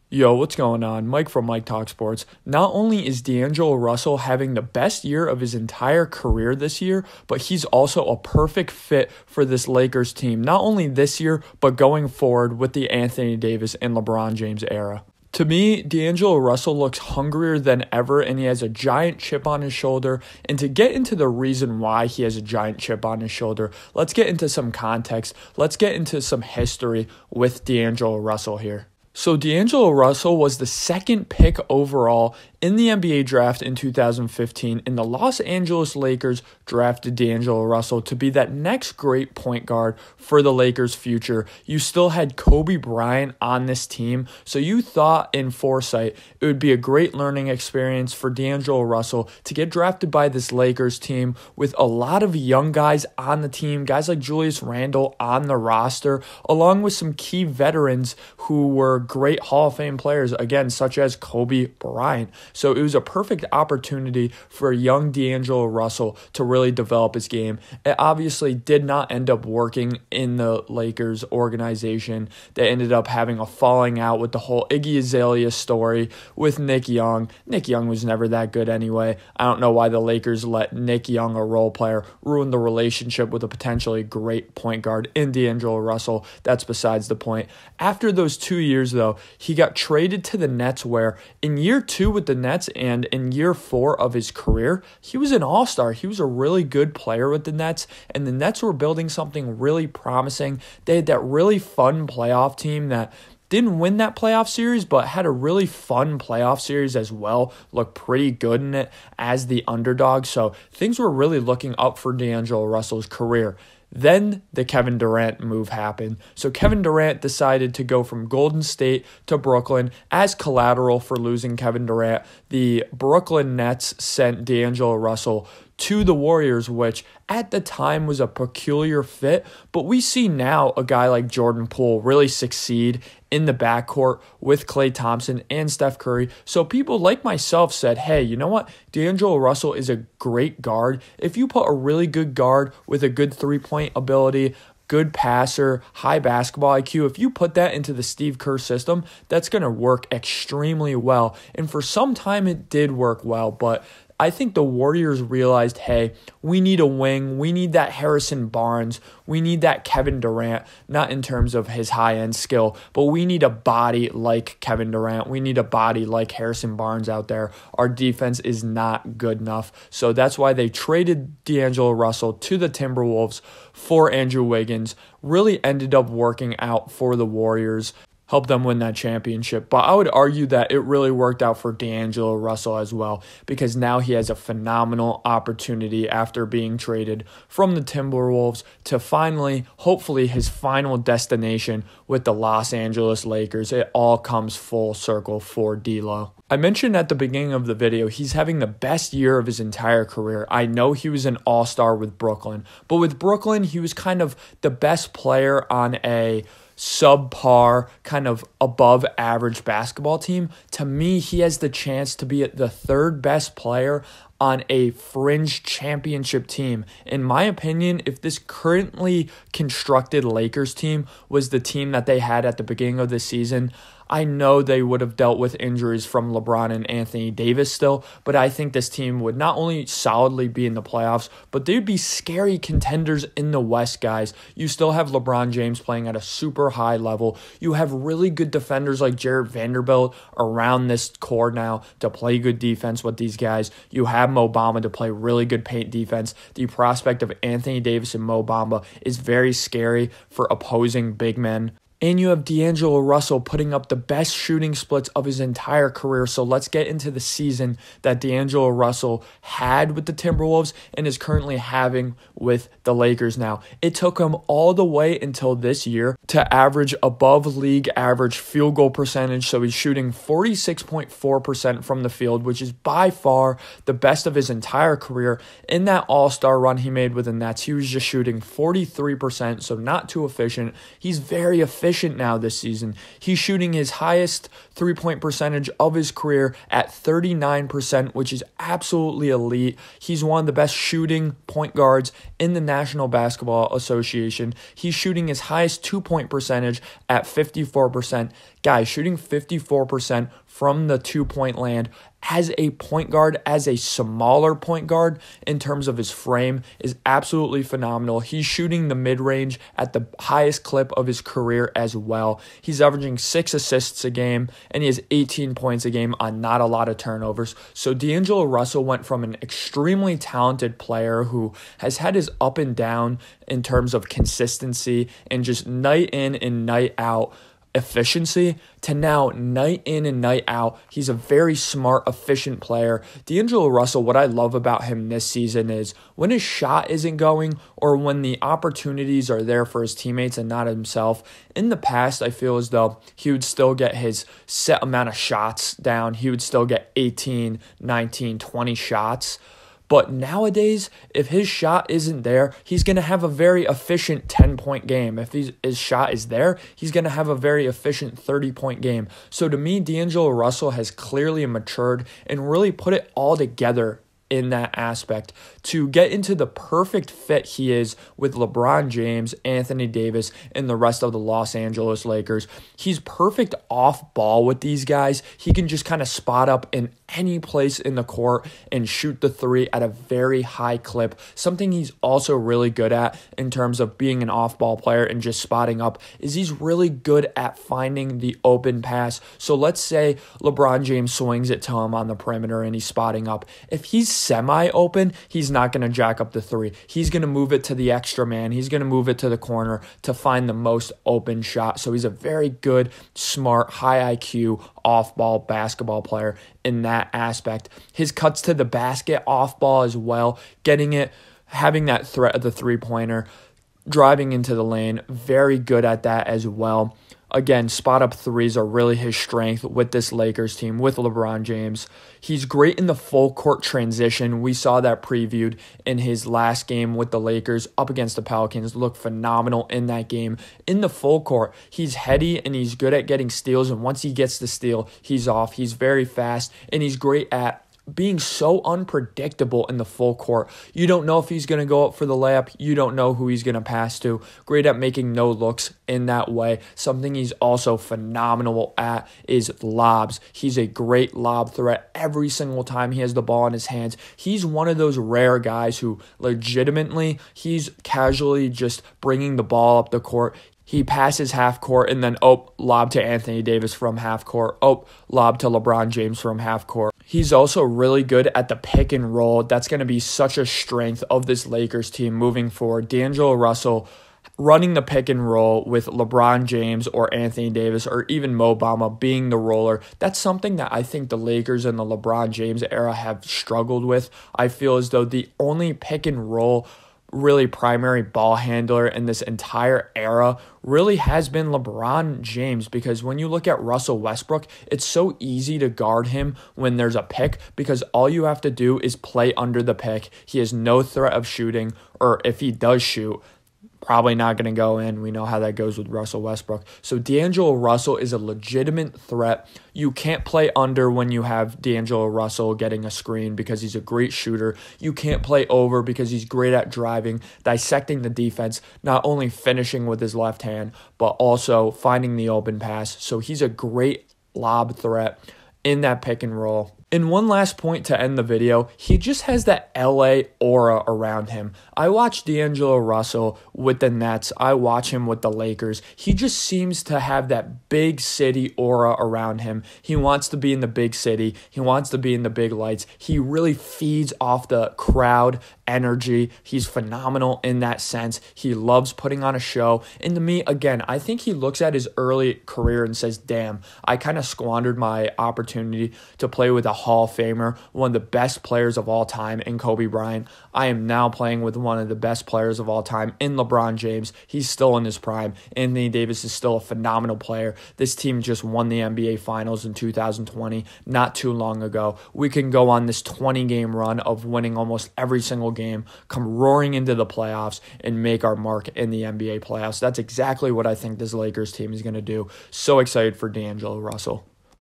Yo, what's going on? Mike from Mike Talk Sports. Not only is D'Angelo Russell having the best year of his entire career this year, but he's also a perfect fit for this Lakers team, not only this year, but going forward with the Anthony Davis and LeBron James era. To me, D'Angelo Russell looks hungrier than ever, and he has a giant chip on his shoulder. And to get into the reason why he has a giant chip on his shoulder, let's get into some context. Let's get into some history with D'Angelo Russell here. So D'Angelo Russell was the second pick overall in the NBA draft in 2015, and the Los Angeles Lakers drafted D'Angelo Russell to be that next great point guard for the Lakers' future. You still had Kobe Bryant on this team, so you thought in foresight it would be a great learning experience for D'Angelo Russell to get drafted by this Lakers team with a lot of young guys on the team, guys like Julius Randle on the roster, along with some key veterans who were great Hall of Fame players, again, such as Kobe Bryant. So it was a perfect opportunity for young D'Angelo Russell to really develop his game. It obviously did not end up working in the Lakers organization. They ended up having a falling out with the whole Iggy Azalea story with Nick Young. Nick Young was never that good anyway. I don't know why the Lakers let Nick Young, a role player, ruin the relationship with a potentially great point guard in D'Angelo Russell. That's besides the point. After those 2 years, though, he got traded to the Nets, where in year 2 with the Nets and in year 4 of his career, he was an all-star. He was a really good player with the Nets, and the Nets were building something really promising. They had that really fun playoff team that didn't win that playoff series, but had a really fun playoff series as well. Looked pretty good in it as the underdog. So things were really looking up for D'Angelo Russell's career. Then the Kevin Durant move happened. So Kevin Durant decided to go from Golden State to Brooklyn as collateral for losing Kevin Durant. The Brooklyn Nets sent D'Angelo Russell to the Warriors, which at the time was a peculiar fit, but we see now a guy like Jordan Poole really succeed in the backcourt with Klay Thompson and Steph Curry. So people like myself said, hey, you know what? D'Angelo Russell is a great guard. If you put a really good guard with a good three-point ability, good passer, high basketball IQ, if you put that into the Steve Kerr system, that's going to work extremely well. And for some time it did work well, but I think the Warriors realized, hey, we need a wing. We need that Harrison Barnes. We need that Kevin Durant, not in terms of his high-end skill, but we need a body like Kevin Durant. We need a body like Harrison Barnes out there. Our defense is not good enough. So that's why they traded D'Angelo Russell to the Timberwolves for Andrew Wiggins. Really ended up working out for the Warriors. Help them win that championship. But I would argue that it really worked out for D'Angelo Russell as well, because now he has a phenomenal opportunity after being traded from the Timberwolves to finally, hopefully, his final destination with the Los Angeles Lakers. It all comes full circle for D'Lo. I mentioned at the beginning of the video, he's having the best year of his entire career. I know he was an all-star with Brooklyn, but with Brooklyn, he was kind of the best player on a subpar, kind of above average basketball team. To me, he has the chance to be the third best player on a fringe championship team. In my opinion, if this currently constructed Lakers team was the team that they had at the beginning of the season, I know they would have dealt with injuries from LeBron and Anthony Davis still, but I think this team would not only solidly be in the playoffs, but they'd be scary contenders in the West, guys. You still have LeBron James playing at a super high level. You have really good defenders like Jared Vanderbilt around this core now to play good defense with these guys. You have Mo Bamba to play really good paint defense. The prospect of Anthony Davis and Mo Bamba is very scary for opposing big men. And you have D'Angelo Russell putting up the best shooting splits of his entire career. So let's get into the season that D'Angelo Russell had with the Timberwolves and is currently having with the Lakers now. It took him all the way until this year to average above league average field goal percentage. So he's shooting 46.4% from the field, which is by far the best of his entire career. In that all-star run he made with the Nets, he was just shooting 43%, so not too efficient. He's very efficient efficient now this season. He's shooting his highest three-point percentage of his career at 39%, which is absolutely elite. He's one of the best shooting point guards in the National Basketball Association. He's shooting his highest two-point percentage at 54%. Guys, shooting 54% from the two-point land as a point guard, as a smaller point guard in terms of his frame, is absolutely phenomenal. He's shooting the mid-range at the highest clip of his career as well. He's averaging 6 assists a game, and he has 18 points a game on not a lot of turnovers. So D'Angelo Russell went from an extremely talented player who has had his up and down in terms of consistency and just night in and night out efficiency to now night in and night out. He's a very smart, efficient player. D'Angelo Russell, what I love about him this season is when his shot isn't going or when the opportunities are there for his teammates and not himself. In the past, I feel as though he would still get his set amount of shots down. He would still get 18, 19, 20 shots. But nowadays, if his shot isn't there, he's going to have a very efficient 10-point game. If his shot is there, he's going to have a very efficient 30-point game. So to me, D'Angelo Russell has clearly matured and really put it all together in that aspect to get into the perfect fit he is with LeBron James, Anthony Davis, and the rest of the Los Angeles Lakers. He's perfect off ball with these guys. He can just kind of spot up in any place in the court and shoot the three at a very high clip. Something he's also really good at in terms of being an off-ball player and just spotting up is he's really good at finding the open pass. So let's say LeBron James swings it to him on the perimeter and he's spotting up. If he's semi-open, he's not going to jack up the three. He's going to move it to the extra man. He's going to move it to the corner to find the most open shot. So he's a very good, smart, high IQ, off-ball basketball player in that aspect. His cuts to the basket off-ball as well, getting it, having that threat of the three-pointer, driving into the lane, very good at that as well. Again, spot-up threes are really his strength with this Lakers team, with LeBron James. He's great in the full-court transition. We saw that previewed in his last game with the Lakers up against the Pelicans. Looked phenomenal in that game. In the full court, he's heady and he's good at getting steals, and once he gets the steal, he's off. He's very fast, and he's great at being so unpredictable in the full court. You don't know if he's going to go up for the layup. You don't know who he's going to pass to. Great at making no looks in that way. Something he's also phenomenal at is lobs. He's a great lob threat every single time he has the ball in his hands. He's one of those rare guys who legitimately, he's casually just bringing the ball up the court. He passes half court and then, lob to Anthony Davis from half court. Lob to LeBron James from half court. He's also really good at the pick and roll. That's going to be such a strength of this Lakers team moving forward. D'Angelo Russell running the pick and roll with LeBron James or Anthony Davis or even Mo Bamba being the roller. That's something that I think the Lakers in the LeBron James era have struggled with. I feel as though the only pick and roll really primary ball handler in this entire era really has been LeBron James, because when you look at Russell Westbrook, it's so easy to guard him when there's a pick because all you have to do is play under the pick. He has no threat of shooting, or if he does shoot, probably not going to go in. We know how that goes with Russell Westbrook. So D'Angelo Russell is a legitimate threat. You can't play under when you have D'Angelo Russell getting a screen because he's a great shooter. You can't play over because he's great at driving, dissecting the defense, not only finishing with his left hand, but also finding the open pass. So he's a great lob threat in that pick and roll. And one last point to end the video, he just has that LA aura around him. I watch D'Angelo Russell with the Nets. I watch him with the Lakers. He just seems to have that big city aura around him. He wants to be in the big city. He wants to be in the big lights. He really feeds off the crowd energy. He's phenomenal in that sense. He loves putting on a show. And to me, again, I think he looks at his early career and says, damn, I kind of squandered my opportunity to play with a Hall of Famer, one of the best players of all time in Kobe Bryant. I am now playing with one of the best players of all time in LeBron James. He's still in his prime. Anthony Davis is still a phenomenal player. This team just won the NBA Finals in 2020, not too long ago. We can go on this 20-game run of winning almost every single game, come roaring into the playoffs, and make our mark in the NBA playoffs. That's exactly what I think this Lakers team is going to do. So excited for D'Angelo Russell.